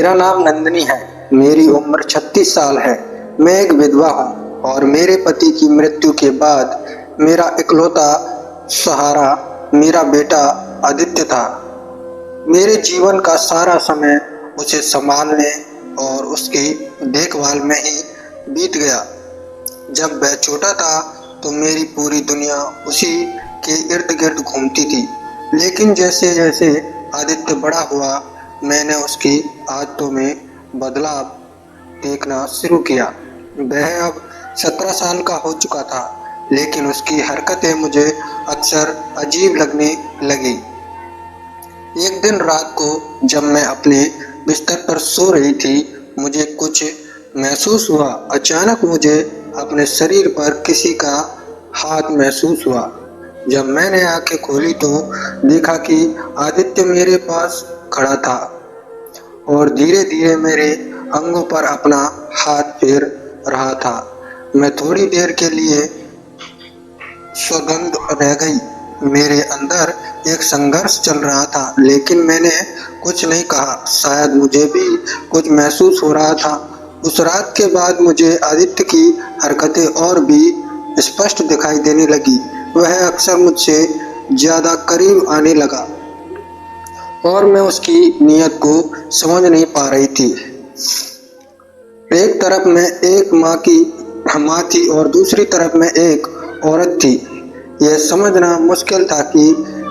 मेरा नाम नंदिनी है। मेरी उम्र 36 साल है। मैं एक विधवा हूँ और मेरे पति की मृत्यु के बाद मेरा इकलौता सहारा मेरा बेटा आदित्य था। मेरे जीवन का सारा समय उसे संभालने और उसकी देखभाल में ही बीत गया। जब वह छोटा था तो मेरी पूरी दुनिया उसी के इर्द गिर्द घूमती थी, लेकिन जैसे जैसे आदित्य बड़ा हुआ मैंने उसकी आदतों में बदलाव देखना शुरू किया। वह अब 17 साल का हो चुका था, लेकिन उसकी हरकतें मुझे अक्सर अजीब लगने लगी। एक दिन रात को जब मैं अपने बिस्तर पर सो रही थी, मुझे कुछ महसूस हुआ। अचानक मुझे अपने शरीर पर किसी का हाथ महसूस हुआ। जब मैंने आंखें खोली तो देखा कि आदित्य मेरे पास खड़ा था और धीरे धीरे मेरे अंगों पर अपना हाथ फेर रहा था। मैं थोड़ी देर के लिए स्वगंध रह गई। मेरे अंदर एक संघर्ष चल रहा था, लेकिन मैंने कुछ नहीं कहा। शायद मुझे भी कुछ महसूस हो रहा था। उस रात के बाद मुझे आदित्य की हरकतें और भी स्पष्ट दिखाई देने लगी। वह अक्सर मुझसे ज्यादा करीब आने लगा और मैं उसकी नीयत को समझ नहीं पा रही थी। एक तरफ मैं एक माँ थी और दूसरी तरफ मैं एक औरत थी। यह समझना मुश्किल था कि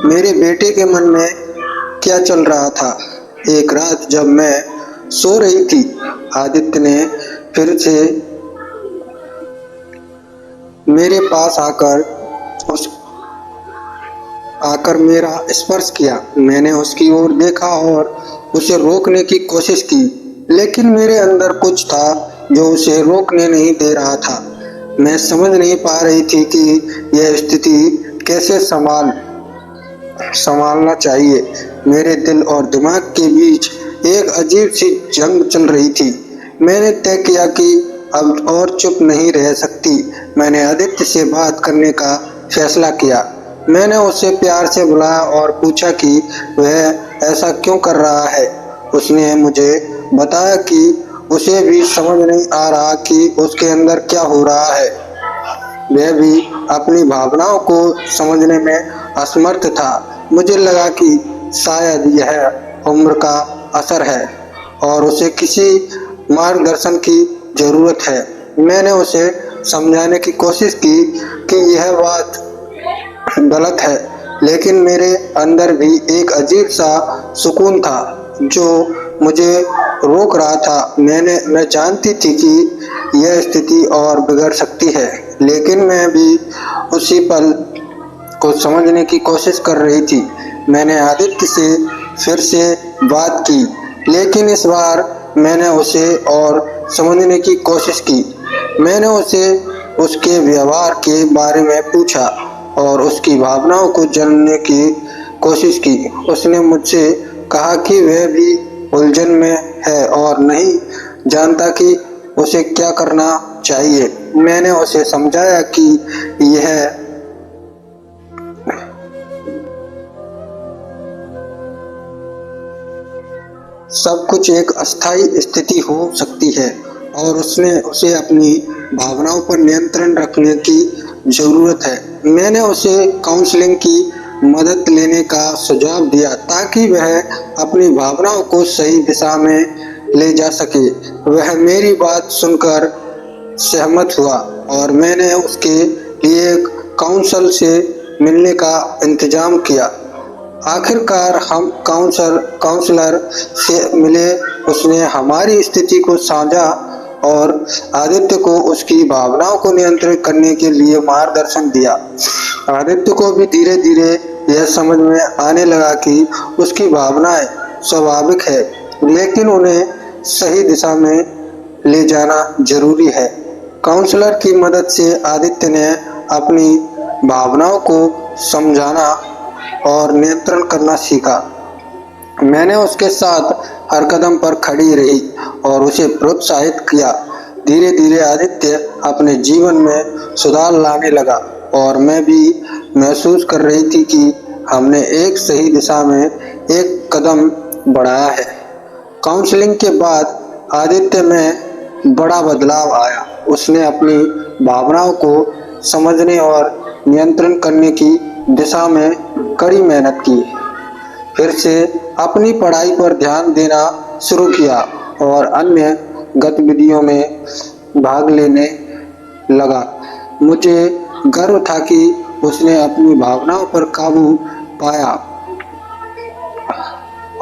मेरे बेटे के मन में क्या चल रहा था। एक रात जब मैं सो रही थी, आदित्य ने फिर से मेरे पास आकर मेरा स्पर्श किया। मैंने उसकी ओर देखा और उसे रोकने की कोशिश की, लेकिन मेरे अंदर कुछ था जो उसे रोकने नहीं दे रहा था। मैं समझ नहीं पा रही थी कि यह स्थिति कैसे संभालना चाहिए। मेरे दिल और दिमाग के बीच एक अजीब सी जंग चल रही थी। मैंने तय किया कि अब और चुप नहीं रह सकती। मैंने आदित्य से बात करने का फैसला किया। मैंने उसे प्यार से बुलाया और पूछा कि वह ऐसा क्यों कर रहा है। उसने मुझे बताया कि उसे भी समझ नहीं आ रहा कि उसके अंदर क्या हो रहा है। वह भी अपनी भावनाओं को समझने में असमर्थ था। मुझे लगा कि शायद यह उम्र का असर है और उसे किसी मार्गदर्शन की जरूरत है। मैंने उसे समझाने की कोशिश की कि यह बात गलत है, लेकिन मेरे अंदर भी एक अजीब सा सुकून था जो मुझे रोक रहा था। मैं जानती थी कि यह स्थिति और बिगड़ सकती है, लेकिन मैं भी उसी पल को समझने की कोशिश कर रही थी। मैंने आदित्य से फिर से बात की, लेकिन इस बार मैंने उसे और समझने की कोशिश की। मैंने उसे उसके व्यवहार के बारे में पूछा और उसकी भावनाओं को जानने की कोशिश की। उसने मुझसे कहा कि वह भी उलझन में है और नहीं जानता कि उसे क्या करना चाहिए। मैंने उसे समझाया कि यह सब कुछ एक अस्थायी स्थिति हो सकती है और उसे अपनी भावनाओं पर नियंत्रण रखने की जरूरत है। मैंने उसे काउंसलिंग की मदद लेने का सुझाव दिया ताकि वह अपनी भावनाओं को सही दिशा में ले जा सके। वह मेरी बात सुनकर सहमत हुआ और मैंने उसके लिए काउंसल से मिलने का इंतजाम किया। आखिरकार हम काउंसलर से मिले। उसने हमारी स्थिति को समझा और आदित्य को उसकी भावनाओं को नियंत्रित करने के लिए मार्गदर्शन दिया। आदित्य को भी धीरे धीरे यह समझ में आने लगा कि उसकी भावनाएं स्वाभाविक है, लेकिन उन्हें सही दिशा में ले जाना जरूरी है। काउंसलर की मदद से आदित्य ने अपनी भावनाओं को समझाना और नियंत्रण करना सीखा। मैंने उसके साथ हर कदम पर खड़ी रही और उसे प्रोत्साहित किया। धीरे धीरे आदित्य अपने जीवन में सुधार लाने लगा और मैं भी महसूस कर रही थी कि हमने एक सही दिशा में एक कदम बढ़ाया है। काउंसलिंग के बाद आदित्य में बड़ा बदलाव आया। उसने अपनी भावनाओं को समझने और नियंत्रण करने की दिशा में कड़ी मेहनत की। फिर से अपनी पढ़ाई पर ध्यान देना शुरू किया और अन्य गतिविधियों में भाग लेने लगा। मुझे गर्व था कि उसने अपनी भावनाओं पर काबू पाया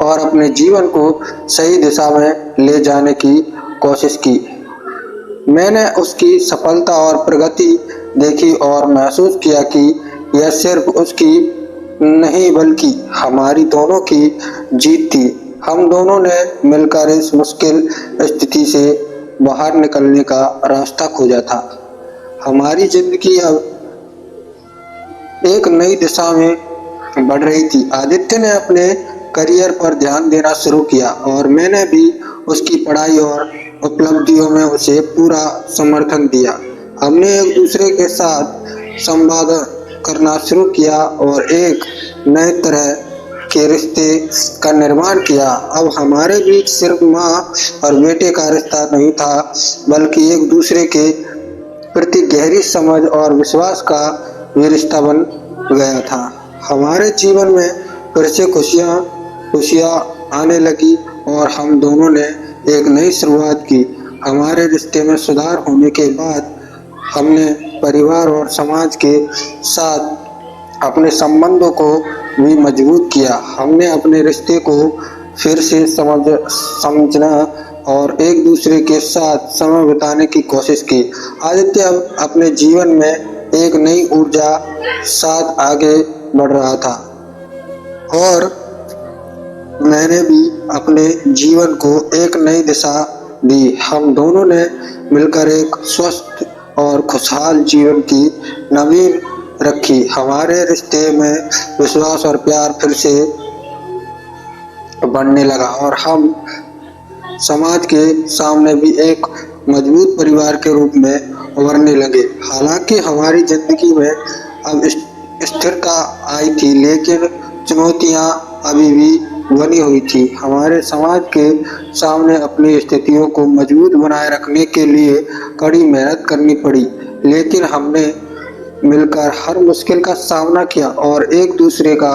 और अपने जीवन को सही दिशा में ले जाने की कोशिश की। मैंने उसकी सफलता और प्रगति देखी और महसूस किया कि यह सिर्फ उसकी नहीं बल्कि हमारी दोनों की जीत थी। हम दोनों ने मिलकर इस मुश्किल स्थिति से बाहर निकलने का रास्ता खोजा था। हमारी जिंदगी अब एक नई दिशा में बढ़ रही थी। आदित्य ने अपने करियर पर ध्यान देना शुरू किया और मैंने भी उसकी पढ़ाई और उपलब्धियों में उसे पूरा समर्थन दिया। हमने एक दूसरे के साथ संवाद करना शुरू किया और एक नए तरह के रिश्ते का निर्माण किया। अब हमारे बीच सिर्फ माँ और बेटे का रिश्ता नहीं था, बल्कि एक दूसरे के प्रति गहरी समझ और विश्वास का भी रिश्ता बन गया था। हमारे जीवन में फिर से खुशियाँ आने लगी और हम दोनों ने एक नई शुरुआत की। हमारे रिश्ते में सुधार होने के बाद हमने परिवार और समाज के साथ अपने संबंधों को भी मजबूत किया। हमने अपने रिश्ते को फिर से समझना और एक दूसरे के साथ समय बिताने की कोशिश की। आदित्य अब अपने जीवन में एक नई ऊर्जा साथ आगे बढ़ रहा था और मैंने भी अपने जीवन को एक नई दिशा दी। हम दोनों ने मिलकर एक स्वस्थ और खुशहाल जीवन की नींव रखी। हमारे रिश्ते में विश्वास और प्यार फिर से बढ़ने लगा और हम समाज के सामने भी एक मजबूत परिवार के रूप में उभरने लगे। हालांकि हमारी जिंदगी में अब स्थिरता आई थी, लेकिन चुनौतियां अभी भी बनी हुई थी। हमारे समाज के सामने अपनी स्थितियों को मजबूत बनाए रखने के लिए कड़ी मेहनत करनी पड़ी, लेकिन हमने मिलकर हर मुश्किल का सामना किया और एक दूसरे का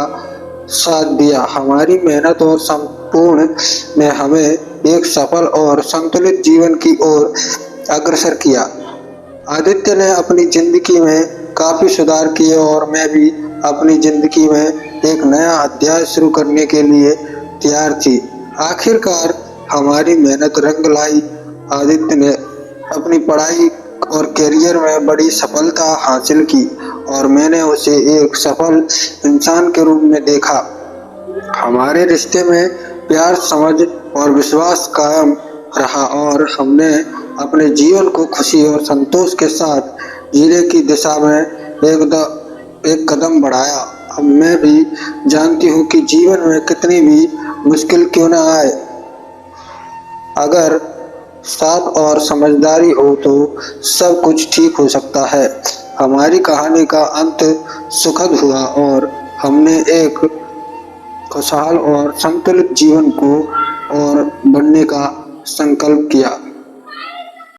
साथ दिया। हमारी मेहनत और संपूर्ण ने हमें एक सफल और संतुलित जीवन की ओर अग्रसर किया। आदित्य ने अपनी जिंदगी में काफी सुधार किए और मैं भी अपनी जिंदगी में एक नया अध्याय शुरू करने के लिए तैयार थी। आखिरकार हमारी मेहनत रंग लाई। आदित्य ने अपनी पढ़ाई और करियर में बड़ी सफलता हासिल की और मैंने उसे एक सफल इंसान के रूप में देखा। हमारे रिश्ते में प्यार, समझ और विश्वास कायम रहा और हमने अपने जीवन को खुशी और संतोष के साथ जीने की दिशा में एक कदम बढ़ाया। अब मैं भी जानती हूँ कि जीवन में कितनी भी मुश्किल क्यों न आए, अगर साथ और समझदारी हो तो सब कुछ ठीक हो सकता है। हमारी कहानी का अंत सुखद हुआ और हमने एक खुशहाल और संतुलित जीवन को और बनने का संकल्प किया।